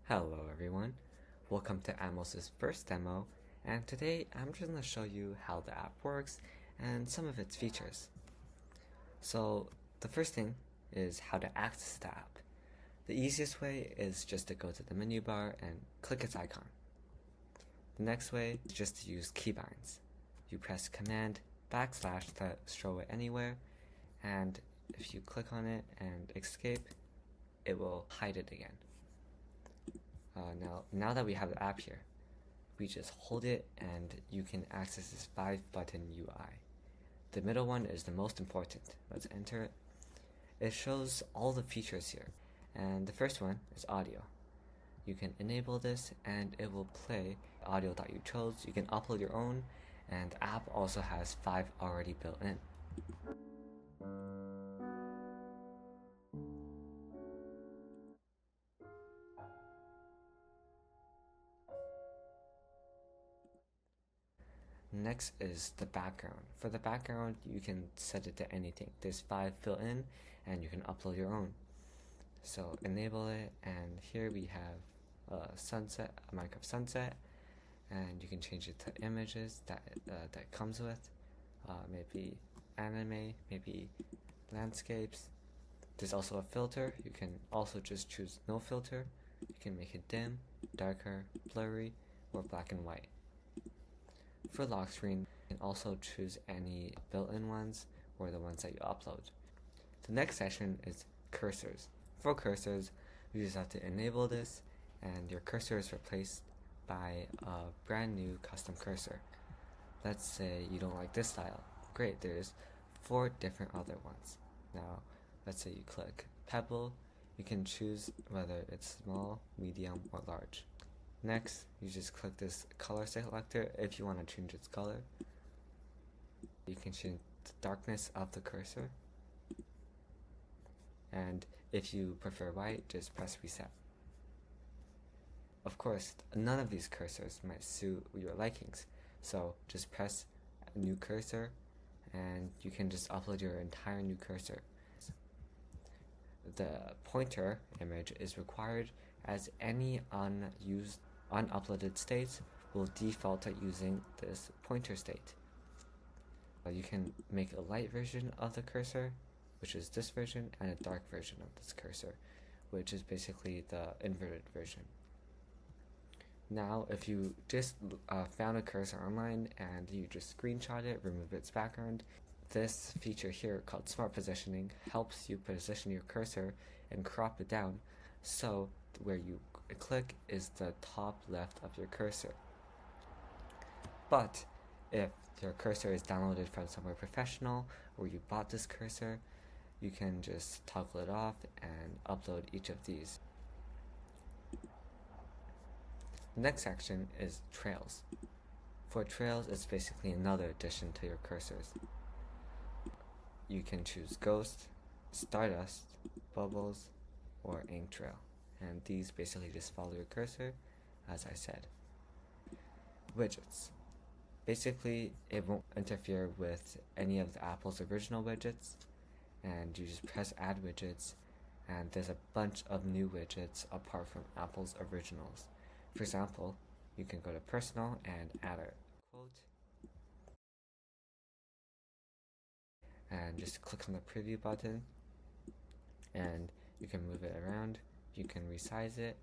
Hello everyone, welcome to Atmos' first demo, and today I'm just going to show you how the app works and some of its features. So the first thing is how to access the app. The easiest way is just to go to the menu bar and click its icon. The next way is just to use keybinds. You press Command / to show it anywhere, and if you click on it and escape, it will hide it again. Now that we have the app here, we just hold it and you can access this 5-button UI. The middle one is the most important. Let's enter it. It shows all the features here, and the first one is audio. You can enable this and it will play audio that you chose. You can upload your own, and the app also has 5 already built in. Next is the background. For the background, you can set it to anything. There's 5 built in, and you can upload your own. So enable it, and here we have a Minecraft sunset, and you can change it to images that comes with, maybe anime, maybe landscapes. There's also a filter. You can also just choose no filter. You can make it dim, darker, blurry, or black and white. For lock screen, you can also choose any built-in ones or the ones that you upload. The next section is cursors. For cursors, you just have to enable this, and your cursor is replaced by a brand new custom cursor. Let's say you don't like this style. Great, there's 4 different other ones. Now, let's say you click Pebble. You can choose whether it's small, medium, or large. Next, you just click this color selector if you want to change its color. You can change the darkness of the cursor. And if you prefer white, just press reset. Of course, none of these cursors might suit your likings, so just press a new cursor and you can just upload your entire new cursor. The pointer image is required, as any unuploaded states will default to using this pointer state. You can make a light version of the cursor, which is this version, and a dark version of this cursor, which is basically the inverted version. Now, if you just found a cursor online and you just screenshot it, remove its background, this feature here called Smart Positioning helps you position your cursor and crop it down so where you click is the top left of your cursor. But if your cursor is downloaded from somewhere professional, or you bought this cursor, you can just toggle it off and upload each of these. The next section is trails. For trails, it's basically another addition to your cursors. You can choose Ghost, Stardust, Bubbles, or Ink Trail, and these basically just follow your cursor, as I said. Widgets. Basically, it won't interfere with any of the Apple's original widgets, and you just press Add Widgets, and there's a bunch of new widgets apart from Apple's originals. For example, you can go to Personal and add a quote, and just click on the preview button, and you can move it around, you can resize it,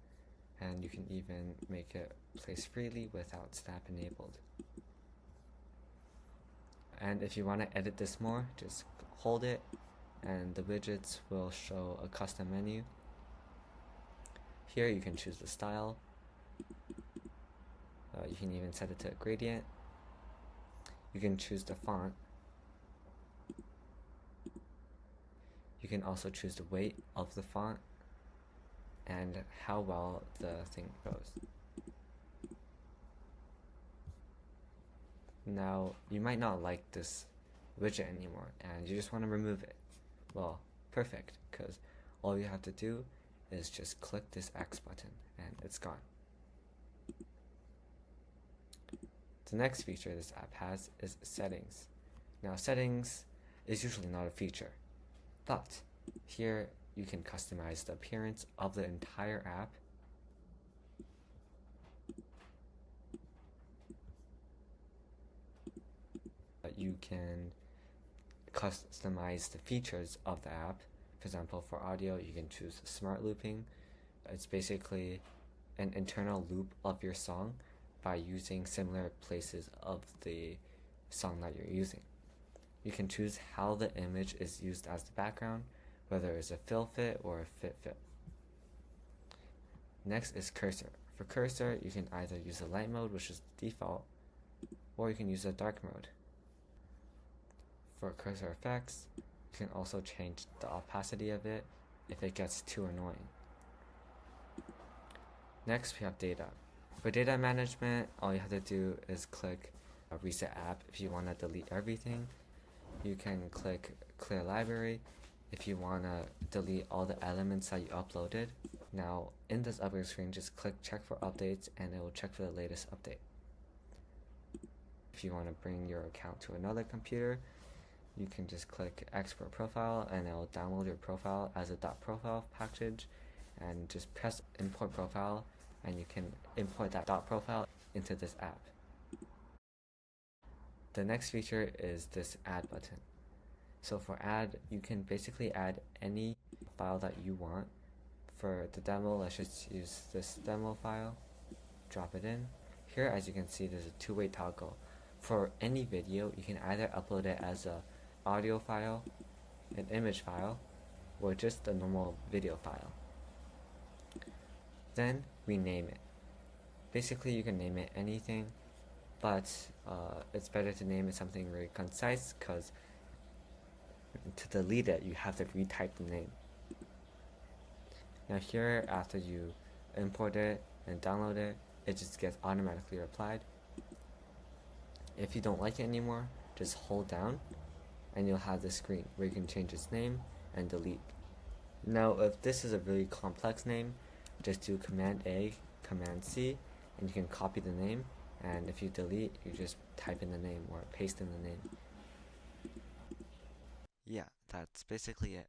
and you can even make it place freely without snap enabled. And if you want to edit this more, just hold it and the widgets will show a custom menu. Here you can choose the style. You can even set it to a gradient. You can choose the font. You can also choose the weight of the font and how well the thing goes. Now, you might not like this widget anymore and you just want to remove it. Well, perfect, because all you have to do is just click this X button and it's gone. The next feature this app has is settings. Now, settings is usually not a feature, but here you can customize the appearance of the entire app you can customize the features of the app. For example, for audio, you can choose smart looping. It's basically an internal loop of your song by using similar places of the song that you're using. You can choose how the image is used as the background, whether it's a fill fit or a fit fit. Next is cursor. For cursor, you can either use the light mode, which is the default, or you can use the dark mode. For cursor effects, you can also change the opacity of it if it gets too annoying. Next, we have data. For data management, all you have to do is click reset app if you want to delete everything. You can click clear library if you want to delete all the elements that you uploaded. Now, in this upgrade screen, just click check for updates and it will check for the latest update. If you want to bring your account to another computer, you can just click export profile and it will download your profile as a .profile package, and just press import profile and you can import that .profile into this app. The next feature is this add button. So for add, you can basically add any file that you want. For the demo, let's just use this demo file, drop it in. Here, as you can see, there's a two-way toggle. For any video, you can either upload it as a audio file, an image file, or just a normal video file. Then rename it. Basically, you can name it anything, but it's better to name it something very concise, because to delete it, you have to retype the name. Now here, after you import it and download it, it just gets automatically applied. If you don't like it anymore, just hold down and you'll have this screen where you can change its name and delete. Now if this is a really complex name, just do Command A, Command C, and you can copy the name, and if you delete, you just type in the name or paste in the name. Yeah, that's basically it.